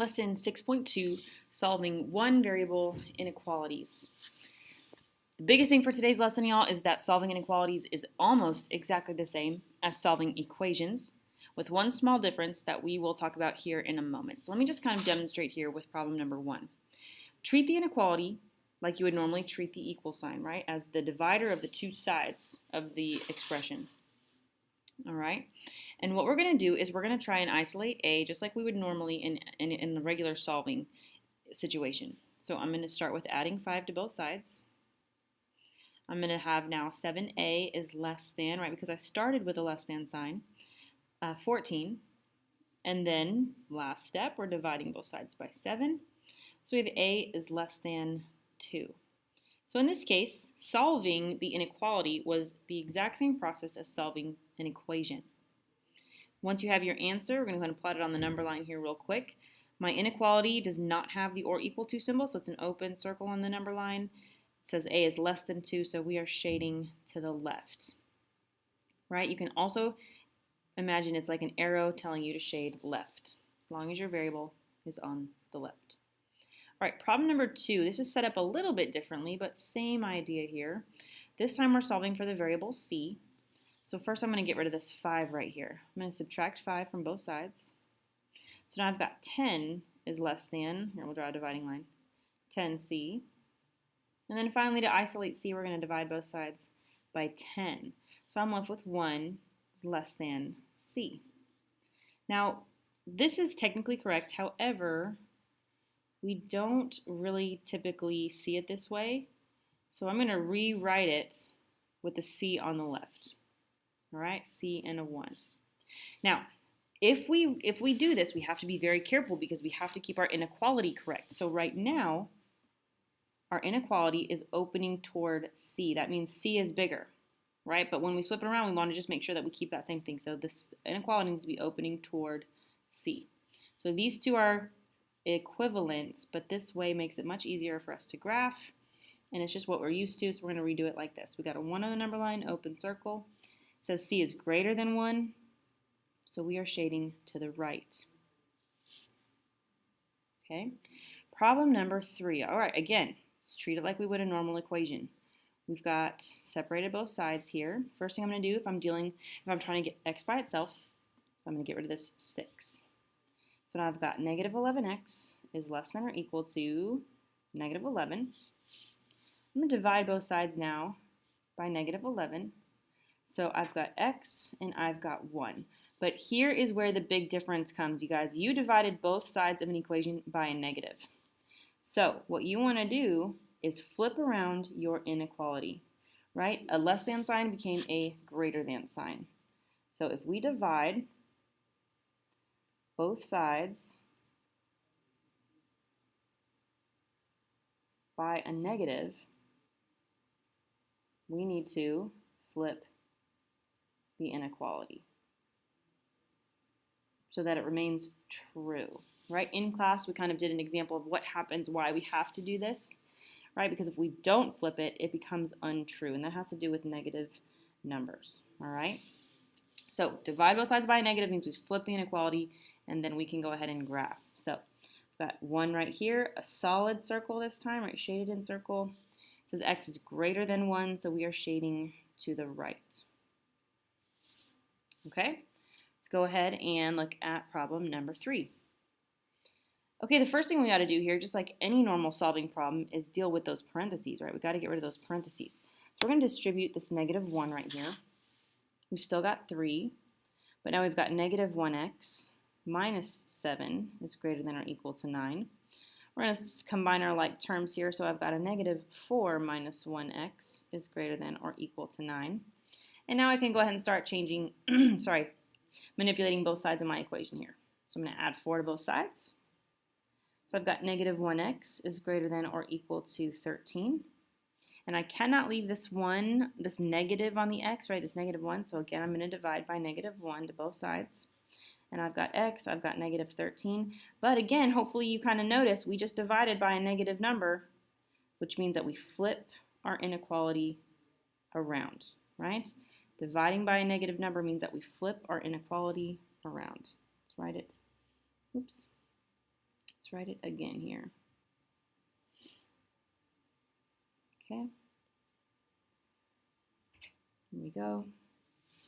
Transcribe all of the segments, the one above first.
Lesson 6.2, solving one variable inequalities. The biggest thing for today's lesson, y'all, is that solving inequalities is almost exactly the same as solving equations, with one small difference that we will talk about here in a moment. So let me just kind of demonstrate here with problem number 1. Treat the inequality like you would normally treat the equal sign, right, as the divider of the two sides of the expression. All right, and what we're going to do is we're going to try and isolate a just like we would normally in the regular solving situation. So I'm going to start with adding 5 to both sides. I'm going to have now 7a is less than, right, because I started with a less than sign, 14. And then last step, we're dividing both sides by 7. So we have a is less than 2. So in this case, solving the inequality was the exact same process as solving an equation. Once you have your answer, we're going to go ahead and plot it on the number line here real quick. My inequality does not have the or equal to symbol, so it's an open circle on the number line. It says a is less than 2, so we are shading to the left. Right? You can also imagine it's like an arrow telling you to shade left, as long as your variable is on the left. All right, problem number 2. This is set up a little bit differently, but same idea here. This time we're solving for the variable c. So first I'm going to get rid of this 5 right here. I'm going to subtract 5 from both sides. So now I've got 10 is less than, here we'll draw a dividing line, 10c. And then finally to isolate c, we're going to divide both sides by 10. So I'm left with 1 is less than c. Now this is technically correct, however, we don't really typically see it this way. So I'm going to rewrite it with the c on the left. All right, c and a 1. Now, if we do this, we have to be very careful because we have to keep our inequality correct. So right now, our inequality is opening toward c. That means c is bigger, right? But when we flip it around, we want to just make sure that we keep that same thing. So this inequality needs to be opening toward c. So these two are equivalents, but this way makes it much easier for us to graph. And it's just what we're used to, so we're going to redo it like this. We got a 1 on the number line, open circle. It says c is greater than 1, so we are shading to the right. Okay, problem number 3. All right, again, let's treat it like we would a normal equation. We've got separated both sides here. First thing I'm going to do if I'm trying to get x by itself, so I'm going to get rid of this 6. So now I've got negative 11x is less than or equal to negative 11. I'm going to divide both sides now by negative 11. So I've got x and I've got 1. But here is where the big difference comes, you guys. You divided both sides of an equation by a negative. So what you want to do is flip around your inequality, right? A less than sign became a greater than sign. So if we divide both sides by a negative, we need to flip the inequality so that it remains true, right? In class, we kind of did an example of what happens, why we have to do this, right? Because if we don't flip it, it becomes untrue, and that has to do with negative numbers, all right? So divide both sides by a negative means we flip the inequality, and then we can go ahead and graph. So I've got 1 right here, a solid circle this time, right? Shaded in circle. It says x is greater than 1, so we are shading to the right. Okay, let's go ahead and look at problem number 3. Okay, the first thing we got to do here, just like any normal solving problem, is deal with those parentheses, right? We got to get rid of those parentheses. So we're going to distribute this negative 1 right here. We've still got 3, but now we've got negative 1x minus 7 is greater than or equal to 9. We're going to combine our like terms here, so I've got a negative 4 minus 1x is greater than or equal to 9. And now I can go ahead and start changing, manipulating both sides of my equation here. So I'm going to add 4 to both sides. So I've got negative 1x is greater than or equal to 13. And I cannot leave this negative on the x, right, this negative 1. So again, I'm going to divide by negative 1 to both sides. And I've got x, I've got negative 13. But again, hopefully you kind of notice we just divided by a negative number, which means that we flip our inequality around, right? Dividing by a negative number means that we flip our inequality around. Let's write it. Oops. Let's write it again here. Okay. Here we go.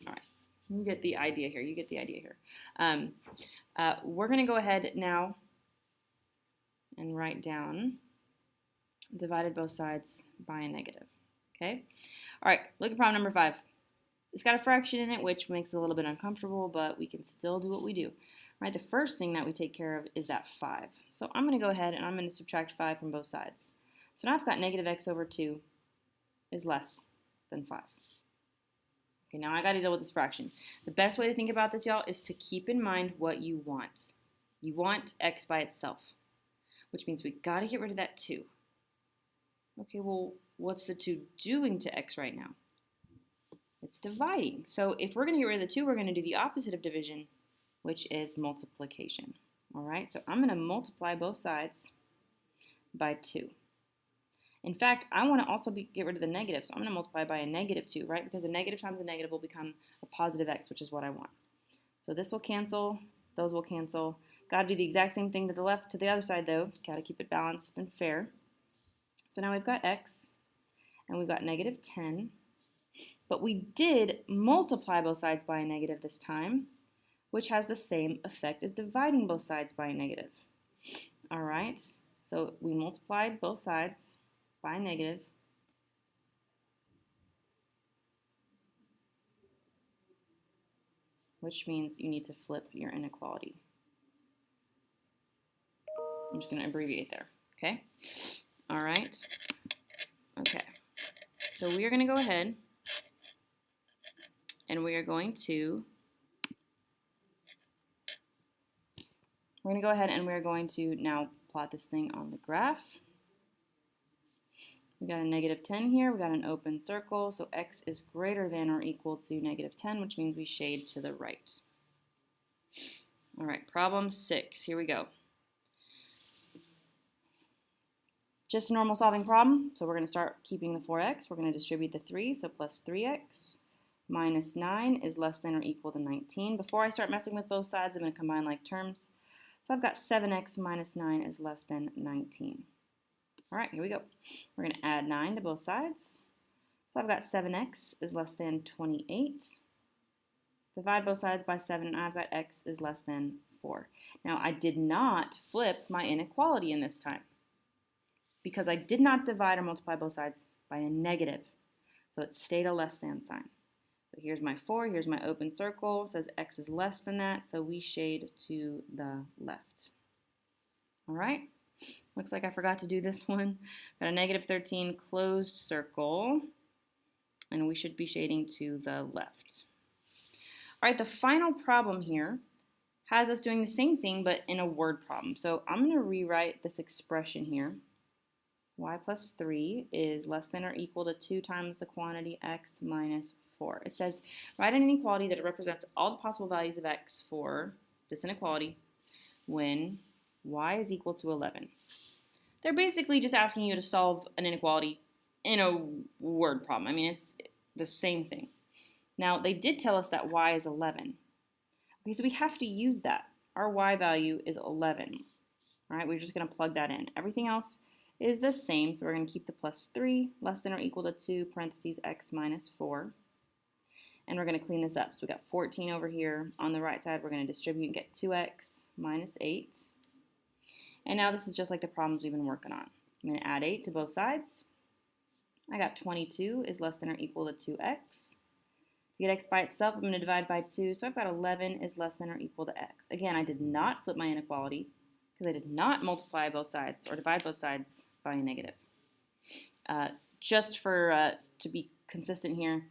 All right. You get the idea here. We're going to go ahead now and write down divided both sides by a negative. Okay? All right, look at problem number 5. It's got a fraction in it, which makes it a little bit uncomfortable, but we can still do what we do. Right, the first thing that we take care of is that 5. So I'm going to go ahead and I'm going to subtract 5 from both sides. So now I've got negative x over 2 is less than 5. Okay, now I got to deal with this fraction. The best way to think about this, y'all, is to keep in mind what you want. You want x by itself, which means we got to get rid of that 2. Okay, well, what's the 2 doing to x right now? It's dividing. So if we're going to get rid of the 2, we're going to do the opposite of division, which is multiplication. All right, so I'm going to multiply both sides by 2. In fact, I want to also get rid of the negative, so I'm going to multiply by a negative 2, right? Because a negative times a negative will become a positive x, which is what I want. So this will cancel, those will cancel. Got to do the exact same thing to the left, to the other side, though. Got to keep it balanced and fair. So now we've got x, and we've got negative 10. But we did multiply both sides by a negative this time, which has the same effect as dividing both sides by a negative. All right, so we multiplied both sides by a negative. Which means you need to flip your inequality. I'm just going to abbreviate there, okay? All right, okay. So we are going to go ahead and we are going to now plot this thing on the graph. We got a negative 10 here. We got an open circle. So x is greater than or equal to negative 10, which means we shade to the right. All right, problem 6. Here we go. Just a normal solving problem. So we're going to start keeping the 4x. We're going to distribute the 3. So plus 3x minus 9 is less than or equal to 19. Before I start messing with both sides, I'm going to combine like terms. So I've got 7x minus 9 is less than 19. All right, here we go. We're going to add 9 to both sides. So I've got 7x is less than 28. Divide both sides by 7, and I've got x is less than 4. Now, I did not flip my inequality in this time because I did not divide or multiply both sides by a negative. So it stayed a less than sign. So here's my 4, here's my open circle. It says x is less than that, so we shade to the left. All right. Looks like I forgot to do this one. Got a negative 13 closed circle, and we should be shading to the left. All right, the final problem here has us doing the same thing, but in a word problem. So I'm going to rewrite this expression here. Y plus 3 is less than or equal to 2 times the quantity x minus 4. It says, write an inequality that represents all the possible values of x for this inequality when y is equal to 11. They're basically just asking you to solve an inequality in a word problem. I mean, it's the same thing. Now, they did tell us that y is 11. Okay, so we have to use that. Our y value is 11. All right, we're just going to plug that in. Everything else is the same, so we're going to keep the plus 3 less than or equal to 2 parentheses x minus 4. And we're going to clean this up. So we got 14 over here. On the right side, we're going to distribute and get 2x minus 8. And now this is just like the problems we've been working on. I'm going to add 8 to both sides. I got 22 is less than or equal to 2x. To get x by itself, I'm going to divide by 2. So I've got 11 is less than or equal to x. Again, I did not flip my inequality because I did not multiply both sides or divide both sides by a negative. Just for to be consistent here,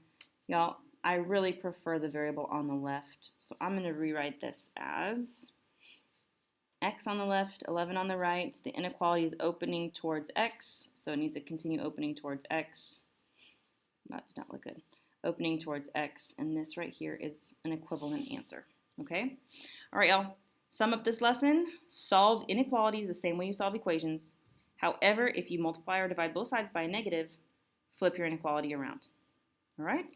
y'all, I really prefer the variable on the left. So I'm going to rewrite this as x on the left, 11 on the right. The inequality is opening towards x, so it needs to continue opening towards x. That does not look good. Opening towards x, and this right here is an equivalent answer. Okay? All right, y'all. Sum up this lesson. Solve inequalities the same way you solve equations. However, if you multiply or divide both sides by a negative, flip your inequality around. All right?